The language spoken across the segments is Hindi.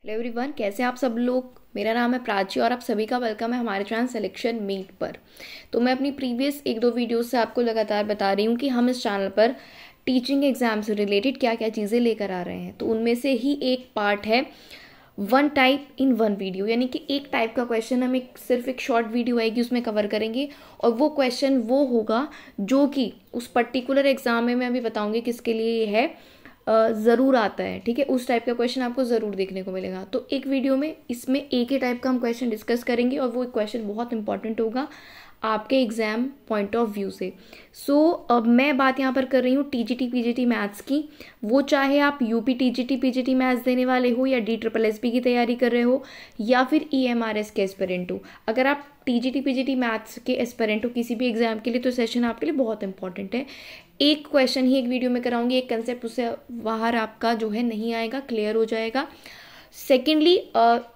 हेलो एवरीवन, कैसे हैं आप सब लोग। मेरा नाम है प्राची और आप सभी का वेलकम है हमारे चैनल सिलेक्शन मीट पर। तो मैं अपनी प्रीवियस एक दो वीडियोस से आपको लगातार बता रही हूँ कि हम इस चैनल पर टीचिंग एग्जाम से रिलेटेड क्या क्या चीज़ें लेकर आ रहे हैं। तो उनमें से ही एक पार्ट है one type in one video, यानी कि एक टाइप का क्वेश्चन हम सिर्फ एक शॉर्ट वीडियो आएगी उसमें कवर करेंगे और वो क्वेश्चन वो होगा जो कि उस पर्टिकुलर एग्जाम में मैं अभी बताऊंगी किसके लिए ये है, ज़रूर आता है। ठीक है, उस टाइप का क्वेश्चन आपको ज़रूर देखने को मिलेगा। तो एक वीडियो में इसमें एक ही टाइप का हम क्वेश्चन डिस्कस करेंगे और वो क्वेश्चन बहुत इंपॉर्टेंट होगा आपके एग्जाम पॉइंट ऑफ व्यू से। अब मैं बात यहाँ पर कर रही हूँ टीजीटी पीजीटी मैथ्स की। वो चाहे आप यूपी टीजीटी पीजीटी मैथ्स देने वाले हो या DSSB की तैयारी कर रहे हो या फिर EMRS के एस्पिरेंट हो। अगर आप टीजीटी पीजीटी मैथ्स के एस्पिरेंट हो किसी भी एग्जाम के लिए तो सेशन आपके लिए बहुत इंपॉर्टेंट है। एक क्वेश्चन ही एक वीडियो में कराऊंगी, एक कंसेप्ट उससे बाहर आपका जो है नहीं आएगा, क्लियर हो जाएगा। सेकेंडली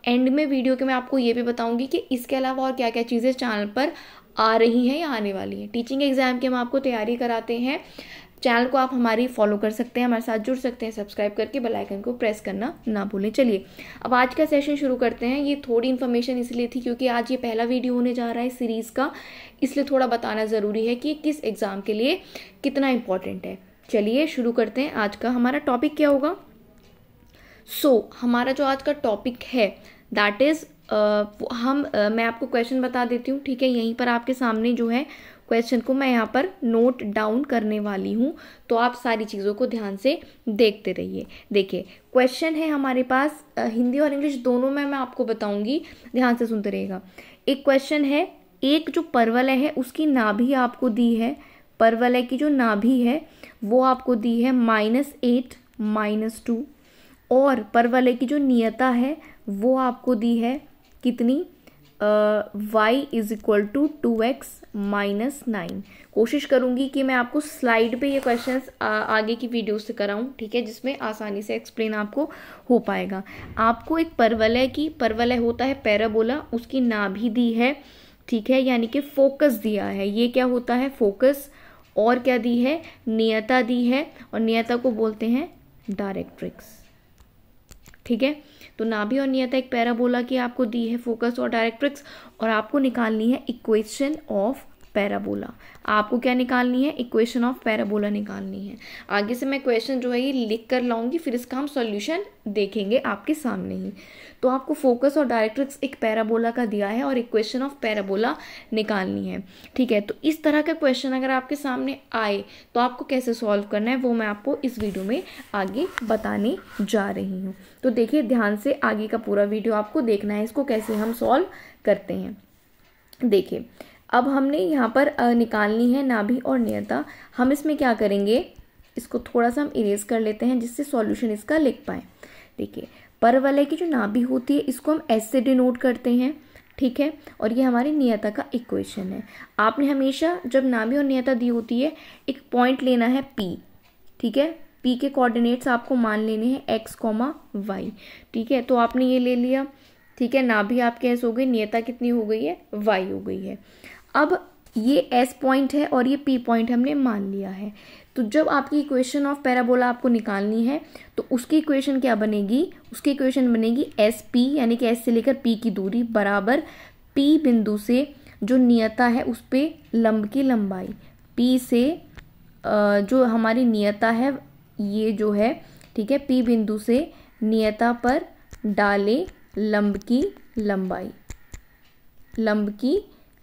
एंड में वीडियो के मैं आपको ये भी बताऊंगी कि इसके अलावा और क्या क्या चीज़ें चैनल पर आ रही हैं या आने वाली हैं। टीचिंग एग्जाम की हम आपको तैयारी कराते हैं। चैनल को आप हमारी फॉलो कर सकते हैं, हमारे साथ जुड़ सकते हैं, सब्सक्राइब करके बेल आइकन को प्रेस करना ना भूलें। चलिए अब आज का सेशन शुरू करते हैं। ये थोड़ी इन्फॉर्मेशन इसलिए थी क्योंकि आज ये पहला वीडियो होने जा रहा है सीरीज़ का, इसलिए थोड़ा बताना ज़रूरी है कि किस एग्ज़ाम के लिए कितना इम्पोर्टेंट है। चलिए शुरू करते हैं। आज का हमारा टॉपिक क्या होगा। हमारा जो आज का टॉपिक है दैट इज़ मैं आपको क्वेश्चन बता देती हूँ। ठीक है, यहीं पर आपके सामने जो है क्वेश्चन को मैं यहाँ पर नोट डाउन करने वाली हूँ, तो आप सारी चीज़ों को ध्यान से देखते रहिए। देखिए क्वेश्चन है हमारे पास हिंदी और इंग्लिश दोनों में मैं आपको बताऊंगी, ध्यान से सुनते रहिएगा। एक क्वेश्चन है, एक जो परवलय है उसकी नाभि आपको दी है, परवलय की जो नाभि है वो आपको दी है -8 -2, और परवलय की जो नियता है वो आपको दी है कितनी, y = 2x - 9। कोशिश करूंगी कि मैं आपको स्लाइड पे ये क्वेश्चंस आगे की वीडियो से कराऊं, ठीक है, जिसमें आसानी से एक्सप्लेन आपको हो पाएगा। आपको एक परवलय होता है पैराबोला, उसकी नाभि दी है, ठीक है, यानी कि फोकस दिया है। ये क्या होता है, फोकस। और क्या दी है, नियता दी है, और नियता को बोलते हैं डायरेक्ट्रिक्स। ठीक है, तो नाभि और नियता एक पैराबोला की आपको दी है, फोकस और डायरेक्ट्रिक्स, और आपको निकालनी है इक्वेशन ऑफ पैराबोला। आपको क्या निकालनी है, इक्वेशन ऑफ पैराबोला निकालनी है। आगे से मैं क्वेश्चन जो है ये लिख कर लाऊंगी, फिर इसका हम सॉल्यूशन देखेंगे आपके सामने ही। तो आपको फोकस और डायरेक्ट्रिक्स एक पैराबोला का दिया है और इक्वेशन ऑफ पैराबोला निकालनी है। ठीक है, तो इस तरह का क्वेश्चन अगर आपके सामने आए तो आपको कैसे सॉल्व करना है वो मैं आपको इस वीडियो में आगे बताने जा रही हूँ। तो देखिए ध्यान से, आगे का पूरा वीडियो आपको देखना है, इसको कैसे हम सॉल्व करते हैं। देखिए अब हमने यहाँ पर निकालनी है नाभि और नियता। हम इसमें क्या करेंगे, इसको थोड़ा सा हम इरेज कर लेते हैं जिससे सॉल्यूशन इसका लिख पाए। देखिए परवलय की जो नाभि होती है इसको हम S से डिनोट करते हैं, ठीक है, और ये हमारी नियता का इक्वेशन है। आपने हमेशा जब नाभि और नियता दी होती है एक पॉइंट लेना है P, ठीक है, P के कोऑर्डिनेट्स आपको मान लेने हैं x, y, ठीक है, तो आपने ये ले लिया, ठीक है, नाभि आपके S हो गई, नियता कितनी हो गई है, y हो गई है। अब ये S पॉइंट है और ये P पॉइंट हमने मान लिया है। तो जब आपकी इक्वेशन ऑफ पैराबोला आपको निकालनी है तो उसकी इक्वेशन क्या बनेगी, उसकी इक्वेशन बनेगी SP, यानी कि S से लेकर P की दूरी बराबर P बिंदु से जो नियता है उस पे लंब की लंबाई, P से जो हमारी नियता है ये जो है, ठीक है, P बिंदु से नियता पर डाले लंब की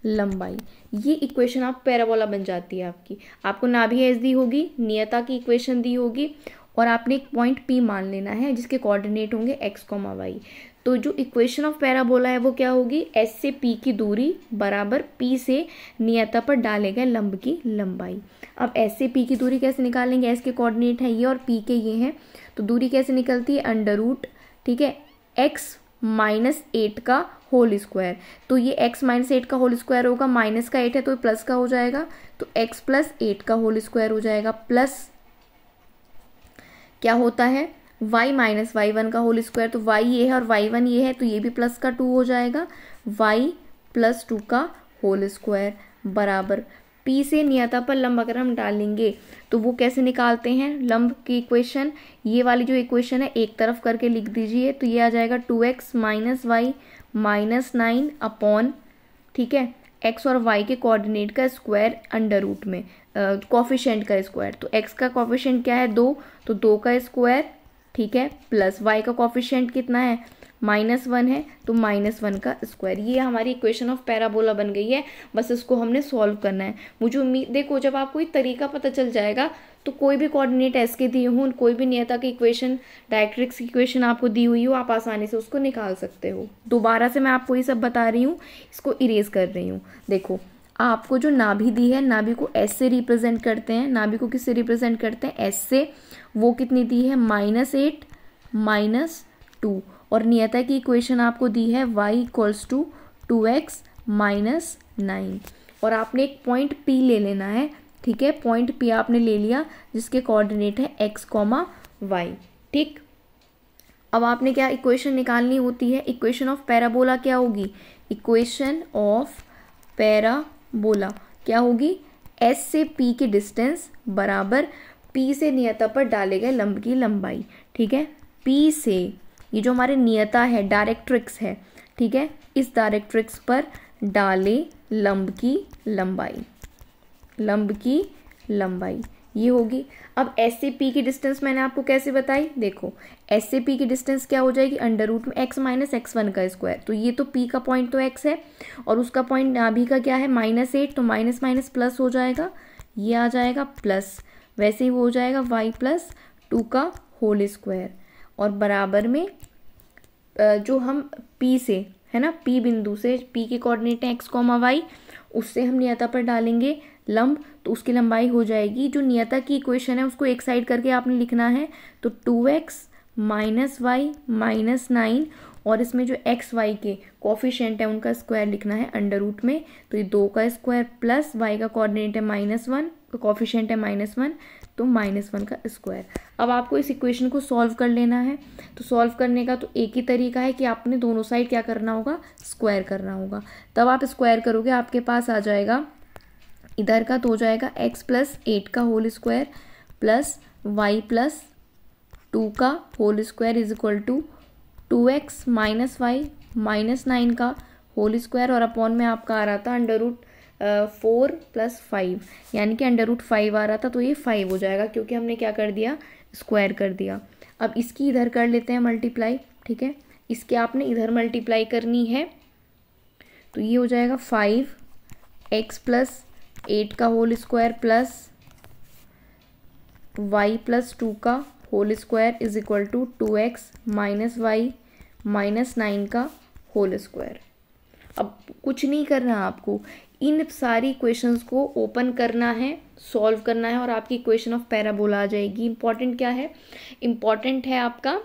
लंबाई, ये इक्वेशन ऑफ पैराबोला बन जाती है आपकी। आपको नाभि S दी होगी, नियता की इक्वेशन दी होगी और आपने एक पॉइंट P मान लेना है जिसके कोऑर्डिनेट होंगे x, y। तो जो इक्वेशन ऑफ पैराबोला है वो क्या होगी, S से P की दूरी बराबर P से नियता पर डाले गए लंब की लंबाई। अब S से P की दूरी कैसे निकालेंगे, S के कोऑर्डिनेट है ये और P के ये हैं, तो दूरी कैसे निकलती है, √, ठीक है, x -8 का होल स्क्वायर। तो ये x -8 का होल स्क्वायर होगा, माइनस का 8 है तो प्लस का हो जाएगा, तो x + 8 का होल स्क्वायर हो जाएगा, प्लस क्या होता है y - y1 का होल स्क्वायर। तो y ये है और y1 ये है तो ये भी प्लस का 2 हो जाएगा, y + 2 का होल स्क्वायर बराबर P से नियता पर लंब अगर हम डालेंगे तो वो कैसे निकालते हैं लंब की इक्वेशन, ये वाली जो इक्वेशन है एक तरफ करके लिख दीजिए, तो ये आ जाएगा 2x minus y minus 9 upon, ठीक है, x और y के कोऑर्डिनेट का स्क्वायर अंडर रूट में कोफिशिएंट का स्क्वायर, तो x का कोफिशिएंट क्या है 2, तो 2 का स्क्वायर, ठीक है, प्लस y का कोफिशिएंट कितना है -1 है, तो -1 का स्क्वायर। ये हमारी इक्वेशन ऑफ पैराबोला बन गई है। बस इसको हमने सॉल्व करना है। मुझे उम्मीद, देखो जब आपको ये तरीका पता चल जाएगा तो कोई भी कोऑर्डिनेट ऐसे दिए हों, कोई भी नियता की इक्वेशन, डायरेक्ट्रिक्स की इक्वेशन आपको दी हुई हो, आप आसानी से उसको निकाल सकते हो। दोबारा से मैं आपको ये सब बता रही हूँ, इसको इरेज कर रही हूँ। देखो आपको जो नाभि दी है, नाभि को एस से रिप्रेजेंट करते हैं, नाभि को किससे रिप्रेजेंट करते हैं एस से, वो कितनी दी है -8 -2, और नियता की इक्वेशन आपको दी है y equals to 2x minus 9, और आपने एक पॉइंट P ले लेना है, ठीक है, पॉइंट P आपने ले लिया जिसके कोऑर्डिनेट है x, y, ठीक। अब आपने क्या इक्वेशन निकालनी होती है, इक्वेशन ऑफ पैराबोला क्या होगी, इक्वेशन ऑफ पैराबोला क्या होगी, s से p की डिस्टेंस बराबर p से नियता पर डाले गए लंब की लंबाई, ठीक है, p से, ये जो हमारे नियता है डायरेक्ट्रिक्स है, ठीक है, इस डायरेक्ट्रिक्स पर डाले लंब की लंबाई, लंब की लंबाई ये होगी। अब एस से पी की डिस्टेंस मैंने आपको कैसे बताई, देखो एस से पी की डिस्टेंस क्या हो जाएगी, अंडर रूट में x माइनस x1 का स्क्वायर, तो ये तो p का पॉइंट तो x है और उसका पॉइंट नाभि का क्या है -8, तो माइनस माइनस प्लस हो जाएगा, ये आ जाएगा प्लस, वैसे ही वो हो जाएगा y प्लस 2 का होल स्क्वायर, और बराबर में जो हम P से है ना, P बिंदु से, P के कोऑर्डिनेट है x, y, उससे हम नियता पर डालेंगे लंब, तो उसकी लंबाई हो जाएगी, जो नियता की इक्वेशन है उसको एक साइड करके आपने लिखना है, तो 2x माइनस वाई माइनस 9, और इसमें जो x y के कोफिशिएंट है उनका स्क्वायर लिखना है अंडर रूट में, तो ये 2 का स्क्वायर प्लस y का कोऑर्डिनेट है -1, कोफिशिएंट है -1, तो -1 का स्क्वायर। अब आपको इस इक्वेशन को सॉल्व कर लेना है, तो सॉल्व करने का तो एक ही तरीका है कि आपने दोनों साइड क्या करना होगा, स्क्वायर करना होगा। तब आप स्क्वायर करोगे, आपके पास आ जाएगा इधर का, तो हो जाएगा x प्लस 8 का whole square plus y plus 2 का whole square is equal to 2x minus y minus 9 का होल स्क्वायर, और अपॉन में आपका आ रहा था अंडर रूट 4 प्लस 5, यानी कि अंडर रूट 5 आ रहा था, तो ये 5 हो जाएगा क्योंकि हमने क्या कर दिया, स्क्वायर कर दिया। अब इसकी इधर कर लेते हैं मल्टीप्लाई, ठीक है, इसके आपने इधर मल्टीप्लाई करनी है, तो ये हो जाएगा 5x प्लस 8 का whole square plus y plus 2 का whole square is equal to 2x minus y minus 9 का होल स्क्वायर। अब कुछ नहीं करना आपको, इन सारी इक्वेशंस को ओपन करना है, सॉल्व करना है, और आपकी इक्वेशन ऑफ पैराबोला आ जाएगी। इंपॉर्टेंट क्या है, इंपॉर्टेंट है आपका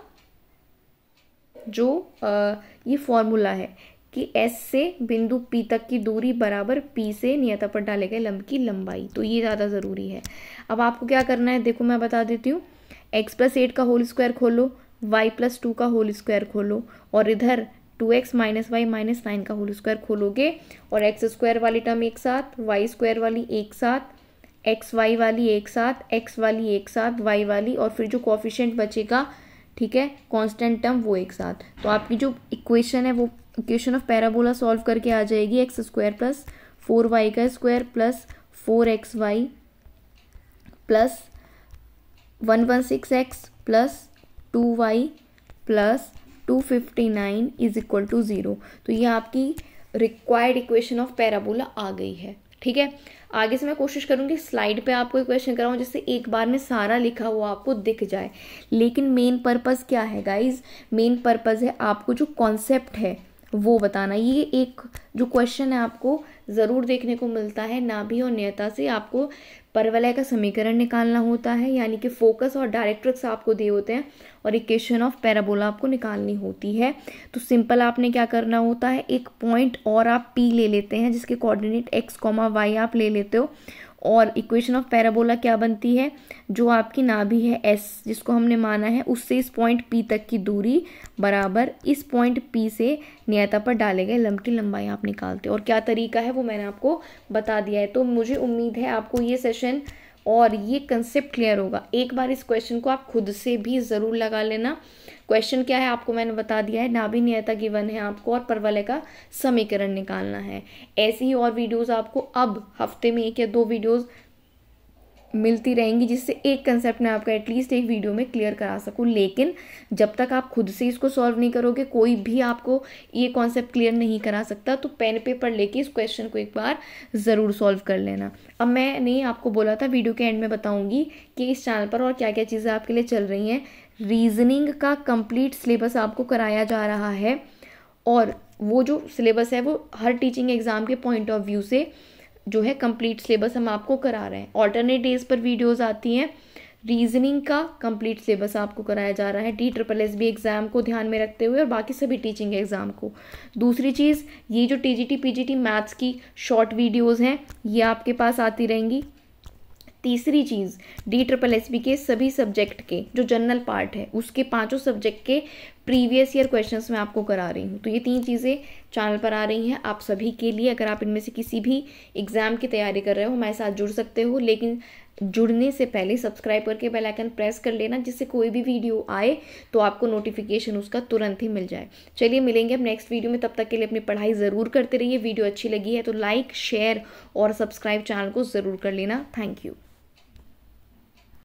जो ये फॉर्मूला है कि S से बिंदु P तक की दूरी बराबर P से नियता पर डाले गए लंब की लंबाई, तो ये ज़्यादा ज़रूरी है। अब आपको क्या करना है, देखो मैं बता देती हूँ, x प्लस 8 का होल स्क्वायर खोलो, y प्लस 2 का होल स्क्वायर खोलो, और इधर 2x माइनस वाई माइनस 9 का होल स्क्वायर खोलोगे, और x स्क्वायर वाली टर्म एक साथ, y स्क्वायर वाली एक साथ, एक्स वाई वाली एक साथ, x वाली एक साथ, y वाली, और फिर जो कोफिशिएंट बचेगा, ठीक है, कांस्टेंट टर्म, वो एक साथ। तो आपकी जो इक्वेशन है वो इक्वेशन ऑफ पैराबोला सॉल्व करके आ जाएगी, एक्स स्क्वायर प्लस 4y का square plus 4xy plus 116x plus 2y plus 259 is equal to 0। तो ये आपकी रिक्वायर्ड इक्वेशन ऑफ पैराबोला आ गई है, ठीक है। आगे से मैं कोशिश करूंगी स्लाइड पे आपको इक्वेशन कराऊं जिससे एक बार में सारा लिखा हुआ आपको दिख जाए, लेकिन मेन पर्पस क्या है गाइज, मेन पर्पस है आपको जो कॉन्सेप्ट है वो बताना। ये एक जो क्वेश्चन है आपको ज़रूर देखने को मिलता है, नाभि और नियता से आपको परवलय का समीकरण निकालना होता है, यानी कि फोकस और डायरेक्ट्रिक्स आपको दिए होते हैं, और इक्वेशन ऑफ पैराबोला आपको निकालनी होती है। तो सिंपल आपने क्या करना होता है, एक पॉइंट और आप P ले लेते हैं जिसके कोऑर्डिनेट x, y आप ले लेते हो, और इक्वेशन ऑफ पैराबोला क्या बनती है, जो आपकी नाभि है एस जिसको हमने माना है उससे इस पॉइंट पी तक की दूरी बराबर इस पॉइंट पी से नियता पर डाले गए लंब की लंबाई आप निकालते हो। और क्या तरीका है वो मैंने आपको बता दिया है। तो मुझे उम्मीद है आपको ये सेशन और ये कंसेप्ट क्लियर होगा। एक बार इस क्वेश्चन को आप खुद से भी ज़रूर लगा लेना। क्वेश्चन क्या है आपको मैंने बता दिया है, नाभि नियता गिवन है आपको और परवलय का समीकरण निकालना है। ऐसी ही और वीडियोस आपको अब हफ्ते में 1 या 2 वीडियोस मिलती रहेंगी, जिससे एक कंसेप्ट मैं आपका एटलीस्ट एक वीडियो में क्लियर करा सकूं। लेकिन जब तक आप खुद से इसको सॉल्व नहीं करोगे, कोई भी आपको ये कॉन्सेप्ट क्लियर नहीं करा सकता। तो पेन पेपर लेके इस क्वेश्चन को एक बार ज़रूर सॉल्व कर लेना। अब मैंने आपको बोला था वीडियो के एंड में बताऊंगी कि इस चैनल पर और क्या क्या चीज़ें आपके लिए चल रही हैं। रीजनिंग का कंप्लीट सिलेबस आपको कराया जा रहा है और वो जो सिलेबस है वो हर टीचिंग एग्जाम के पॉइंट ऑफ व्यू से जो है कंप्लीट सिलेबस हम आपको करा रहे हैं। ऑल्टरनेट डेज पर वीडियोस आती हैं। रीजनिंग का कंप्लीट सिलेबस आपको कराया जा रहा है DSSB एग्जाम को ध्यान में रखते हुए और बाकी सभी टीचिंग एग्जाम को। दूसरी चीज़, ये जो TGT PGT मैथ्स की शॉर्ट वीडियोस हैं ये आपके पास आती रहेंगी। तीसरी चीज़, DSSB के सभी सब्जेक्ट के जो जनरल पार्ट है उसके 5 सब्जेक्ट के प्रीवियस ईयर क्वेश्चंस मैं आपको करा रही हूँ। तो ये 3 चीज़ें चैनल पर आ रही हैं आप सभी के लिए। अगर आप इनमें से किसी भी एग्ज़ाम की तैयारी कर रहे हो हमारे साथ जुड़ सकते हो, लेकिन जुड़ने से पहले सब्सक्राइब करके बेल आइकन प्रेस कर लेना, जिससे कोई भी वीडियो आए तो आपको नोटिफिकेशन उसका तुरंत ही मिल जाए। चलिए मिलेंगे अब नेक्स्ट वीडियो में, तब तक के लिए अपनी पढ़ाई ज़रूर करते रहिए। वीडियो अच्छी लगी है तो लाइक शेयर और सब्सक्राइब चैनल को ज़रूर कर लेना। Thank you.